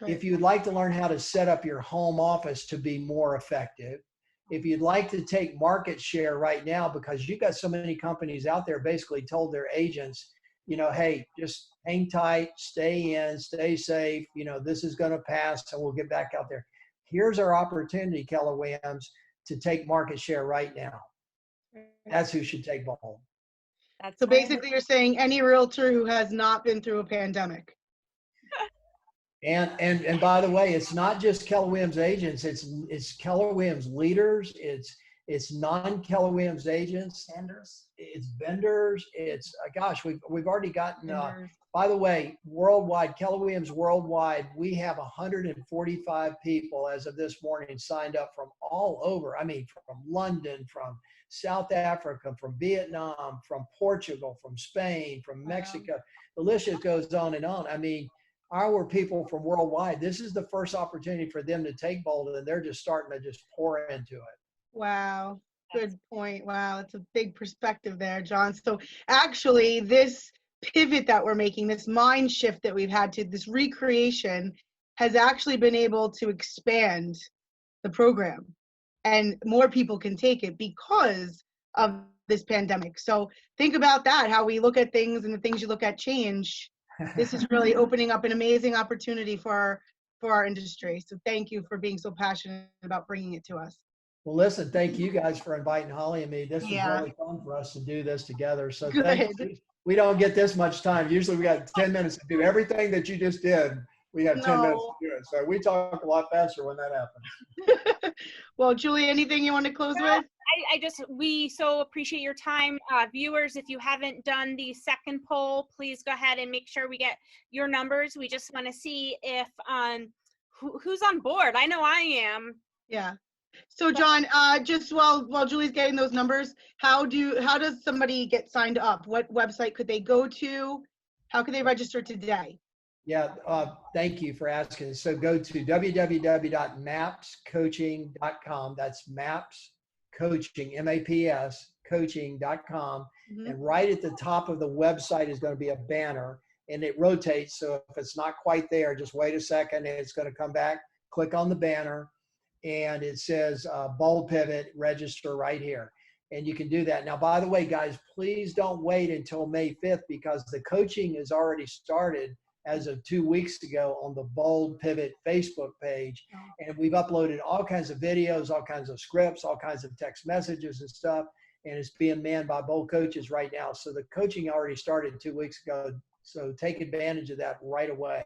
Right. if you'd like to learn how to set up your home office to be more effective, if you'd like to take market share right now, because you've got so many companies out there basically told their agents, you know, hey, just hang tight, stay in, stay safe. You know, this is going to pass and we'll get back out there. Here's our opportunity, Keller Williams, to take market share right now. That's who should take bold. So basically you're saying any realtor who has not been through a pandemic. And by the way, it's not just Keller Williams agents. It's Keller Williams leaders. It's non-Keller Williams agents. Vendors. It's vendors. It's gosh, we've already gotten. Vendors. By the way, worldwide, Keller Williams worldwide, we have 145 people as of this morning signed up from all over. I mean, from London, from South Africa, from Vietnam, from Portugal, from Spain, from Mexico. The list just goes on and on. I mean, our people from worldwide, this is the first opportunity for them to take bold, and they're just starting to just pour into it. Wow. Good point. Wow. That's a big perspective there, John. So actually this pivot that we're making, this mind shift that we've had to, this recreation has actually been able to expand the program, and more people can take it because of this pandemic. So think about that, how we look at things and the things you look at change. This is really opening up an amazing opportunity for our industry. So thank you for being so passionate about bringing it to us. Well, listen, thank you guys for inviting Holly and me. This was really fun for us to do this together. So thank you. We don't get this much time. Usually we got 10 minutes to do everything that you just did. We have 10 minutes to do it. So we talk a lot faster when that happens. Well, Julie, anything you want to close with? We so appreciate your time. Viewers, if you haven't done the second poll, please go ahead and make sure we get your numbers. We just want to see if who's on board. I know I am. Yeah. So John, just while Julie's getting those numbers, how does somebody get signed up? What website could they go to? How can they register today? Yeah, thank you for asking. So go to www.mapscoaching.com. That's Maps Coaching, M-A-P-S, coaching.com. And right at the top of the website is going to be a banner, and it rotates. So if it's not quite there, just wait a second and it's going to come back. Click on the banner and it says Bold Pivot, register right here. And you can do that. Now, by the way, guys, please don't wait until May 5th, because the coaching has already started as of 2 weeks ago on the Bold Pivot Facebook page. And we've uploaded all kinds of videos, all kinds of scripts, all kinds of text messages and stuff. And it's being manned by Bold coaches right now. So the coaching already started 2 weeks ago. So take advantage of that right away.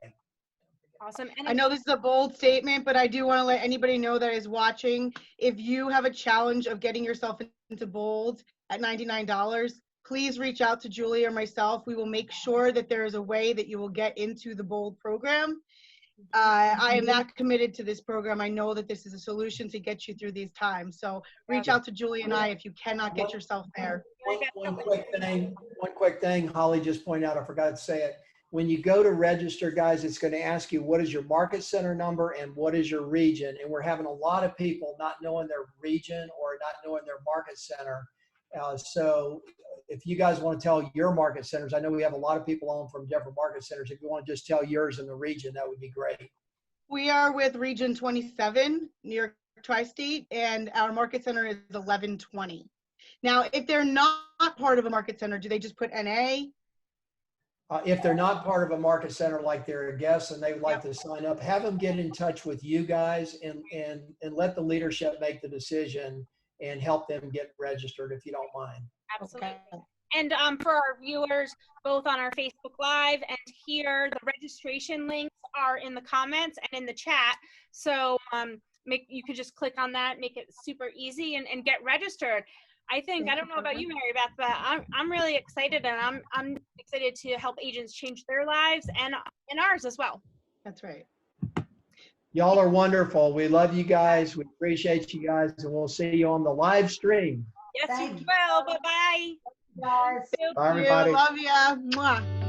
Awesome. And I know this is a bold statement, but I do want to let anybody know that is watching, if you have a challenge of getting yourself into Bold at $99, please reach out to Julie or myself. We will make sure that there is a way that you will get into the Bold program. I am that committed to this program. I know that this is a solution to get you through these times. So reach out to Julie and I if you cannot get yourself there. One quick thing, Holly just pointed out, I forgot to say it. When you go to register, guys, it's going to ask you, what is your market center number and what is your region? And we're having a lot of people not knowing their region or not knowing their market center. So if you guys want to tell your market centers, I know we have a lot of people on from different market centers. If you want to just tell yours in the region, that would be great. We are with Region 27, New York Tri-State, and our market center is 1120. Now, if they're not part of a market center, do they just put NA? If they're not part of a market center, like they're a guest and they would like to sign up, have them get in touch with you guys and let the leadership make the decision and help them get registered if you don't mind. Absolutely. Okay. And for our viewers, both on our Facebook Live and here, the registration links are in the comments and in the chat. So you could just click on that, make it super easy, and get registered. I think, I don't know about you, Mary Beth, but I'm really excited, and I'm excited to help agents change their lives and ours as well. That's right. Y'all are wonderful. We love you guys. We appreciate you guys, and we'll see you on the live stream. Yes, Thank you you. will. Bye-bye. Guys. Bye, everybody. Love ya. Mwah.